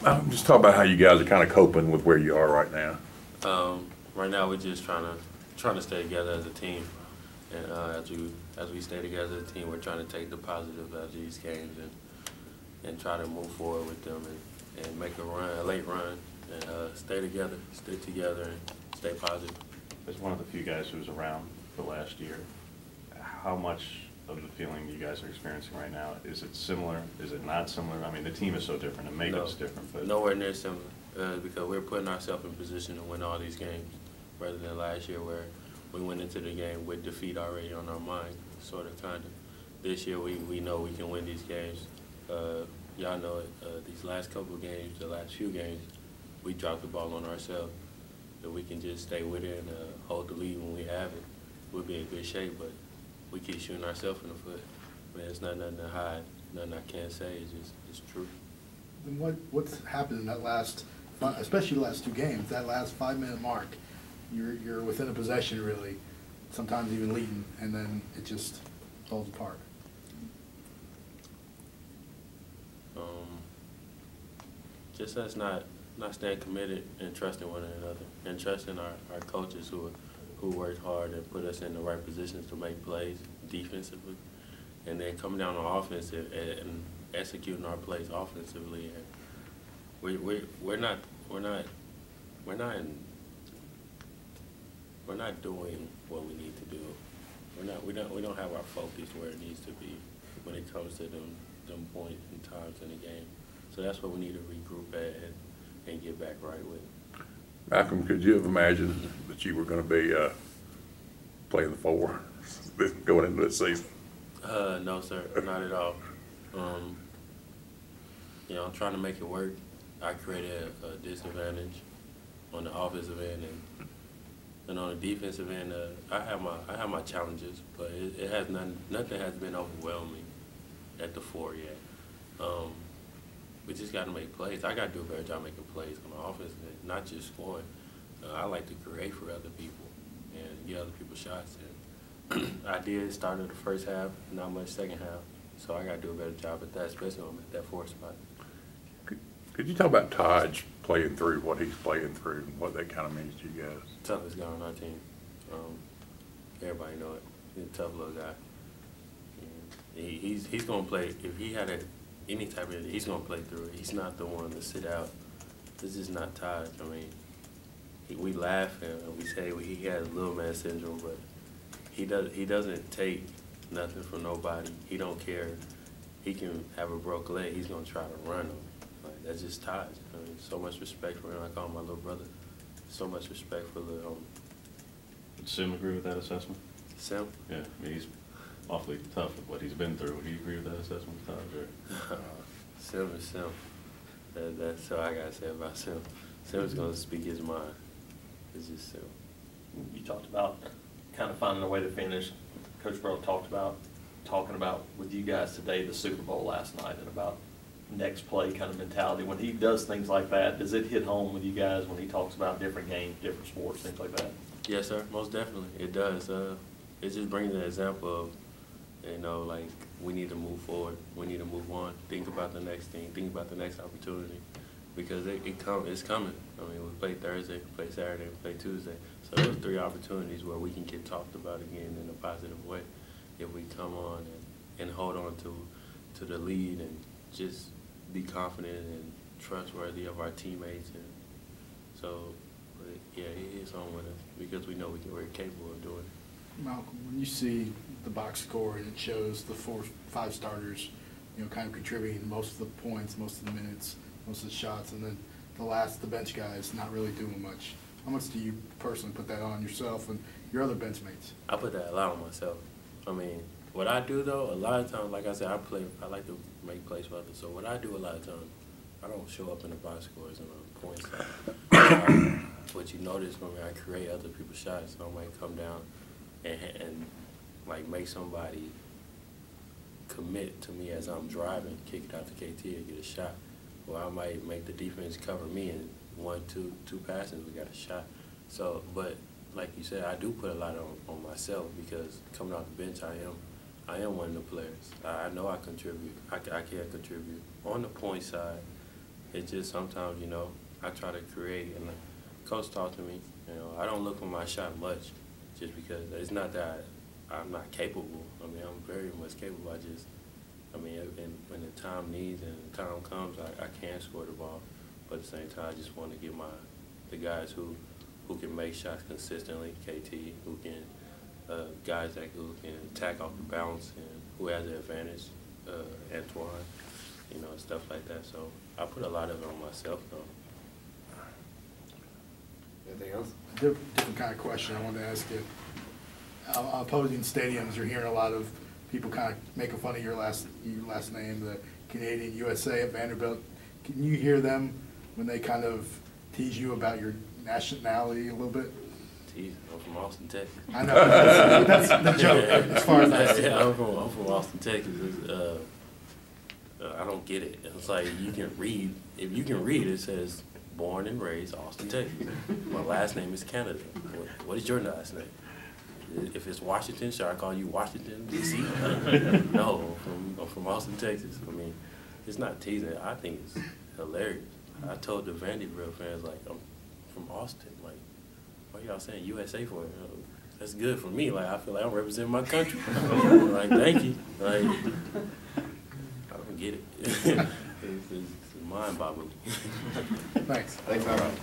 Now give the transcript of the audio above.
I'm just talking about how you guys are kind of coping with where you are right now. Right now, we're just trying to stay together as a team, and as we stay together as a team, we're trying to take the positive out of these games and try to move forward with them and make a late run, and stay together, stick together, and stay positive. As one of the few guys who was around for last year, how much of the feeling you guys are experiencing right now, is it similar? Is it not similar? I mean, the team is so different, and makeup's different, but Nowhere near similar, because we're putting ourselves in position to win all these games, rather than last year where we went into the game with defeat already on our mind, sort of, kind of. This year, we know we can win these games. Y'all know it, these last couple of games, the last few games, we dropped the ball on ourselves. If we can just stay with it and hold the lead when we have it, we'll be in good shape, but we keep shooting ourselves in the foot. Man, it's not nothing to hide, nothing I can't say, it's true. And what's happened in that last, especially the last two games, that last 5-minute mark, you're within a possession really, sometimes even leading, and then it just falls apart. Just us not staying committed and trusting one another, and trusting our coaches who work hard and put us in the right positions to make plays defensively, and then coming down on offense and executing our plays offensively. And we're not doing what we need to do. We don't have our focus where it needs to be when it comes to them points and times in the game. So that's what we need to regroup at and get back right with. Malcolm, could you have imagined that you were going to be playing the 4 going into this season? No, sir, not at all. I'm trying to make it work. I created a disadvantage on the offensive end, and on the defensive end, I have my challenges, but it has nothing has been overwhelming at the 4 yet. We just got to make plays. I got to do a better job making plays on the offense, not just scoring. I like to create for other people and get other people shots. And I did start in the first half, not much second half. So I got to do a better job at that, especially when I'm at that 4th spot. Could you talk about Taj playing through what he's playing through and what that kind of means to you guys? Toughest guy on our team. Everybody know it. He's a tough little guy. And he's going to play. If he had any type of, he's going to play through it. He's not the one to sit out. This is not Taj. I mean, we laugh and we say he has little man syndrome, but he doesn't take nothing from nobody. He don't care. He can have a broke leg. He's going to try to run him. Like, that's just Taj. I mean, so much respect for him. I call him my little brother. So much respect for the. Would Sim agree with that assessment? Sim? Yeah, I mean, he's awfully tough with what he's been through. Would you agree with that assessment, Taj? Or? Sim is Sim. That's all I gotta say about Sim. Sim's gonna speak his mind. It's just Sim. You talked about kind of finding a way to finish. Coach Burrow talking about with you guys today the Super Bowl last night and about next play kind of mentality. When he does things like that, does it hit home with you guys when he talks about different games, different sports, things like that? Yes, sir. Most definitely, it does. It just brings an example of, like, we need to move forward. We need to move on. Think about the next thing. Think about the next opportunity, because it's coming. I mean, we play Thursday, we play Saturday, we play Tuesday. So those 3 opportunities where we can get talked about again in a positive way if we come on and hold on to the lead and just be confident and trustworthy of our teammates. And so, yeah, he is on with us because we know we're capable of doing it. Malcolm, when you see the box score and it shows the 4-5 starters, kind of contributing most of the points, most of the minutes, most of the shots, and then the bench guys not really doing much. How much do you personally put that on yourself and your other bench mates? I put that a lot on myself. I mean, what I do though, a lot of times, like I said, I like to make plays for others. So what I do a lot of times, I don't show up in the box scores and the points. What you notice when I create other people's shots, I might come down and like make somebody commit to me as I'm driving, kick it out to KT and get a shot. Or I might make the defense cover me and 1, 2 passes, we got a shot. So, but like you said, I do put a lot on myself because coming off the bench, I am one of the players. I know I contribute. I can contribute on the point side It's just sometimes, you know, I try to create, and the coach talked to me, you know, I don't look for my shot much, just because it's not that I'm not capable. I mean, I'm very much capable. I mean, when the time needs and the time comes, I can score the ball. But at the same time, I just want to give the guys who can make shots consistently, KT, who can, guys who can attack off the bounce and who has the advantage, Antoine, you know, stuff like that. So I put a lot of it on myself, though. Anything else? Different kind of question I wanted to ask you. Opposing stadiums, you're hearing a lot of people kind of making fun of your last name, the Canadian USA at Vanderbilt. Can you hear them when they kind of tease you about your nationality a little bit? Tease, I'm from Austin, Texas. I know, that's the joke, as far as I see. Yeah, I'm from Austin, Texas. I don't get it. It's like you can read. If you can read, it says born and raised Austin, Texas. My last name is Canada. What is your last name? If it's Washington, should I call you Washington, D.C.? No, I'm from Austin, Texas. I mean, it's not teasing. I think it's hilarious. I told the Vanderbilt fans, like, I'm from Austin. Like, what y'all saying USA for? That's good for me. Like, I feel like I'm representing my country. Like, thank you. Like, I don't get it. It's mind-boggling. Thanks. Thanks, all right.